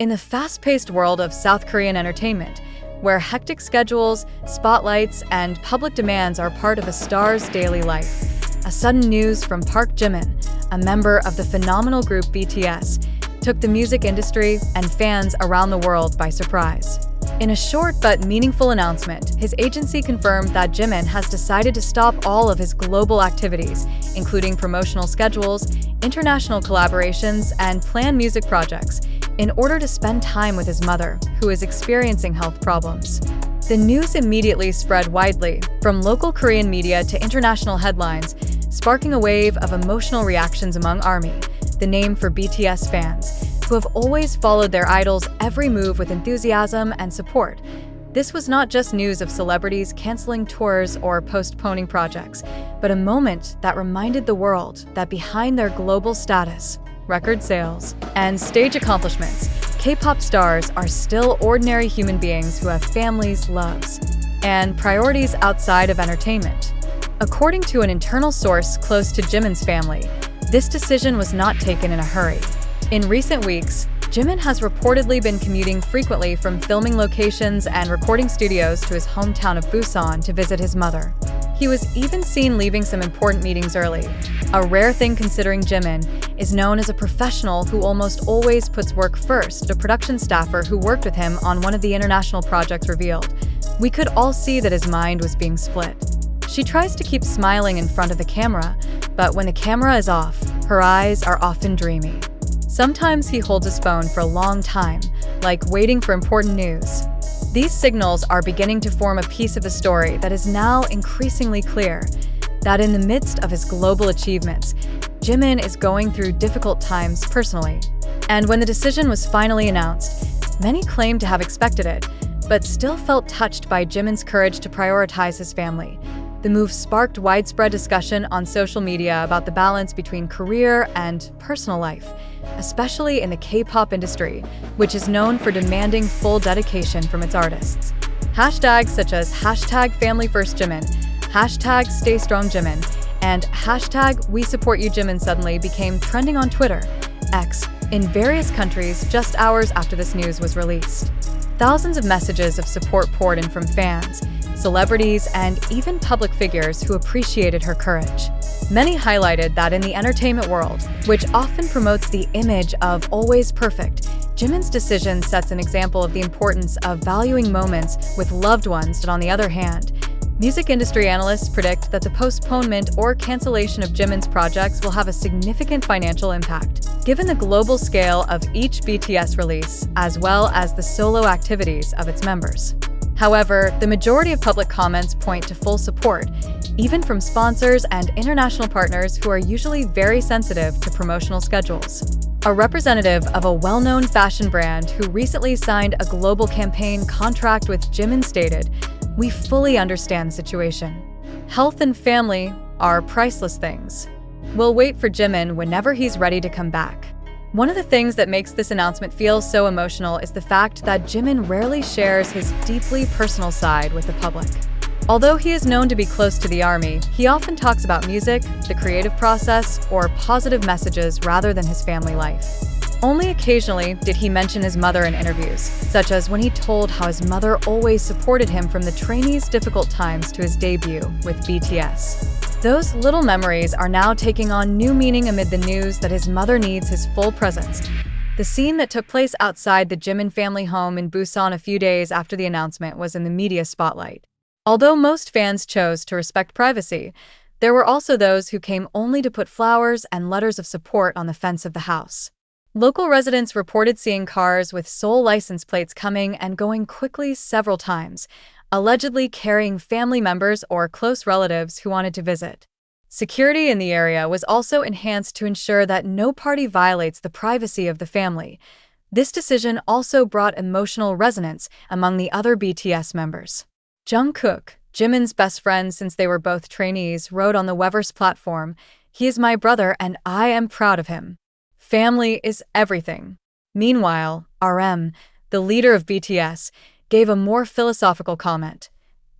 In the fast-paced world of South Korean entertainment, where hectic schedules, spotlights, and public demands are part of a star's daily life, a sudden news from Park Jimin, a member of the phenomenal group BTS, took the music industry and fans around the world by surprise. In a short but meaningful announcement, his agency confirmed that Jimin has decided to stop all of his global activities, including promotional schedules, international collaborations, and planned music projects, in order to spend time with his mother, who is experiencing health problems. The news immediately spread widely, from local Korean media to international headlines, sparking a wave of emotional reactions among ARMY, the name for BTS fans, who have always followed their idol's every move with enthusiasm and support. This was not just news of celebrities canceling tours or postponing projects, but a moment that reminded the world that behind their global status, record sales, and stage accomplishments, K-pop stars are still ordinary human beings who have families, loves, and priorities outside of entertainment. According to an internal source close to Jimin's family, this decision was not taken in a hurry. In recent weeks, Jimin has reportedly been commuting frequently from filming locations and recording studios to his hometown of Busan to visit his mother. He was even seen leaving some important meetings early, a rare thing considering Jimin is known as a professional who almost always puts work first, a production staffer who worked with him on one of the international projects revealed. We could all see that his mind was being split. She tries to keep smiling in front of the camera, but when the camera is off, her eyes are often dreamy. Sometimes he holds his phone for a long time, like waiting for important news. These signals are beginning to form a piece of the story that is now increasingly clear, that in the midst of his global achievements, Jimin is going through difficult times personally. And when the decision was finally announced, many claimed to have expected it, but still felt touched by Jimin's courage to prioritize his family. The move sparked widespread discussion on social media about the balance between career and personal life, especially in the K-pop industry, which is known for demanding full dedication from its artists. Hashtags such as #FamilyFirstJimin, #StayStrongJimin, and #WeSupportYouJimin suddenly became trending on Twitter, X, in various countries just hours after this news was released. Thousands of messages of support poured in from fans, celebrities, and even public figures who appreciated her courage. Many highlighted that in the entertainment world, which often promotes the image of always perfect, Jimin's decision sets an example of the importance of valuing moments with loved ones, but on the other hand, music industry analysts predict that the postponement or cancellation of Jimin's projects will have a significant financial impact, given the global scale of each BTS release, as well as the solo activities of its members. However, the majority of public comments point to full support, even from sponsors and international partners who are usually very sensitive to promotional schedules. A representative of a well-known fashion brand who recently signed a global campaign contract with Jimin stated, "We fully understand the situation. Health and family are priceless things. We'll wait for Jimin whenever he's ready to come back." One of the things that makes this announcement feel so emotional is the fact that Jimin rarely shares his deeply personal side with the public. Although he is known to be close to the ARMY, he often talks about music, the creative process, or positive messages rather than his family life. Only occasionally did he mention his mother in interviews, such as when he told how his mother always supported him from the trainee's difficult times to his debut with BTS. Those little memories are now taking on new meaning amid the news that his mother needs his full presence. The scene that took place outside the Jimin family home in Busan a few days after the announcement was in the media spotlight. Although most fans chose to respect privacy, there were also those who came only to put flowers and letters of support on the fence of the house. Local residents reported seeing cars with Seoul license plates coming and going quickly several times, allegedly carrying family members or close relatives who wanted to visit. Security in the area was also enhanced to ensure that no party violates the privacy of the family. This decision also brought emotional resonance among the other BTS members. Jungkook, Jimin's best friend since they were both trainees, wrote on the Weverse platform, "He is my brother and I am proud of him. Family is everything." Meanwhile, RM, the leader of BTS, gave a more philosophical comment.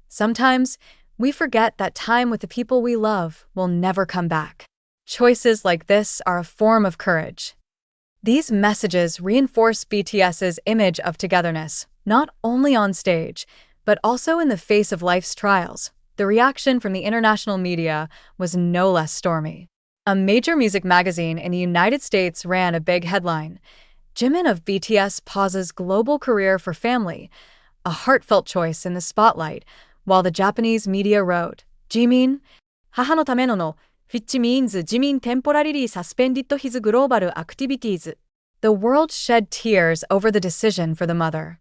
"Sometimes, we forget that time with the people we love will never come back. Choices like this are a form of courage." These messages reinforce BTS's image of togetherness, not only on stage, but also in the face of life's trials. The reaction from the international media was no less stormy. A major music magazine in the United States ran a big headline: Jimin of BTS pauses global career for family, a heartfelt choice in the spotlight, while the Japanese media wrote, Jimin, haha no tameno no, which means Jimin temporarily suspended his global activities. The world shed tears over the decision for the mother.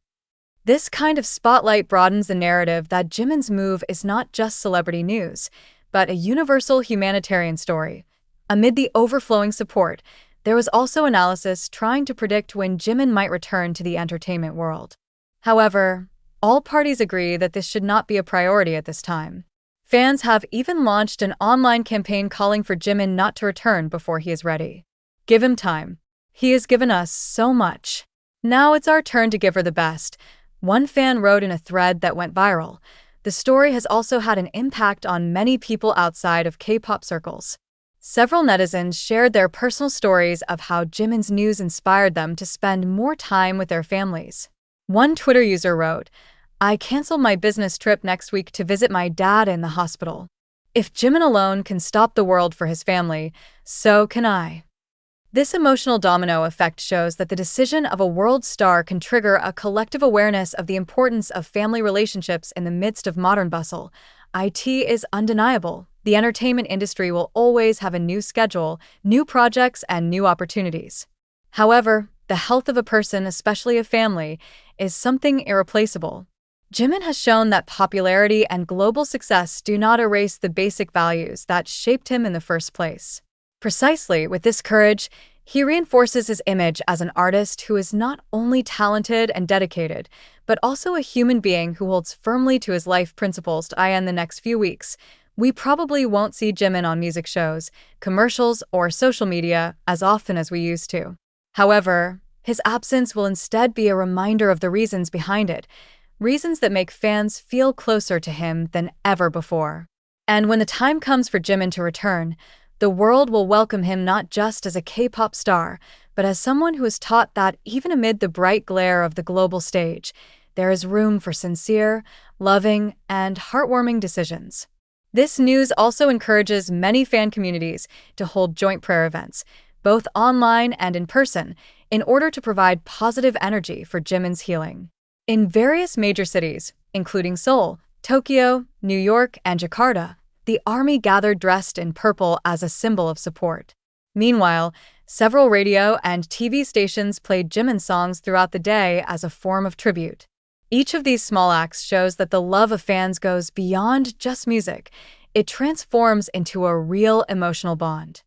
This kind of spotlight broadens the narrative that Jimin's move is not just celebrity news, but a universal humanitarian story. Amid the overflowing support, there was also analysis trying to predict when Jimin might return to the entertainment world. However, all parties agree that this should not be a priority at this time. Fans have even launched an online campaign calling for Jimin not to return before he is ready. Give him time. He has given us so much. Now it's our turn to give her the best, one fan wrote in a thread that went viral. The story has also had an impact on many people outside of K-pop circles. Several netizens shared their personal stories of how Jimin's news inspired them to spend more time with their families. One Twitter user wrote, I canceled my business trip next week to visit my dad in the hospital. If Jimin alone can stop the world for his family, so can I. This emotional domino effect shows that the decision of a world star can trigger a collective awareness of the importance of family relationships in the midst of modern bustle. It is undeniable. The entertainment industry will always have a new schedule, new projects, and new opportunities. However, the health of a person, especially a family, is something irreplaceable. Jimin has shown that popularity and global success do not erase the basic values that shaped him in the first place. Precisely with this courage, he reinforces his image as an artist who is not only talented and dedicated, but also a human being who holds firmly to his life principles. In the next few weeks, we probably won't see Jimin on music shows, commercials, or social media as often as we used to. However, his absence will instead be a reminder of the reasons behind it, reasons that make fans feel closer to him than ever before. And when the time comes for Jimin to return, the world will welcome him not just as a K-pop star, but as someone who has taught that even amid the bright glare of the global stage, there is room for sincere, loving, and heartwarming decisions. This news also encourages many fan communities to hold joint prayer events, both online and in person, in order to provide positive energy for Jimin's healing. In various major cities, including Seoul, Tokyo, New York, and Jakarta, the army gathered dressed in purple as a symbol of support. Meanwhile, several radio and TV stations played Jimin songs throughout the day as a form of tribute. Each of these small acts shows that the love of fans goes beyond just music. It transforms into a real emotional bond.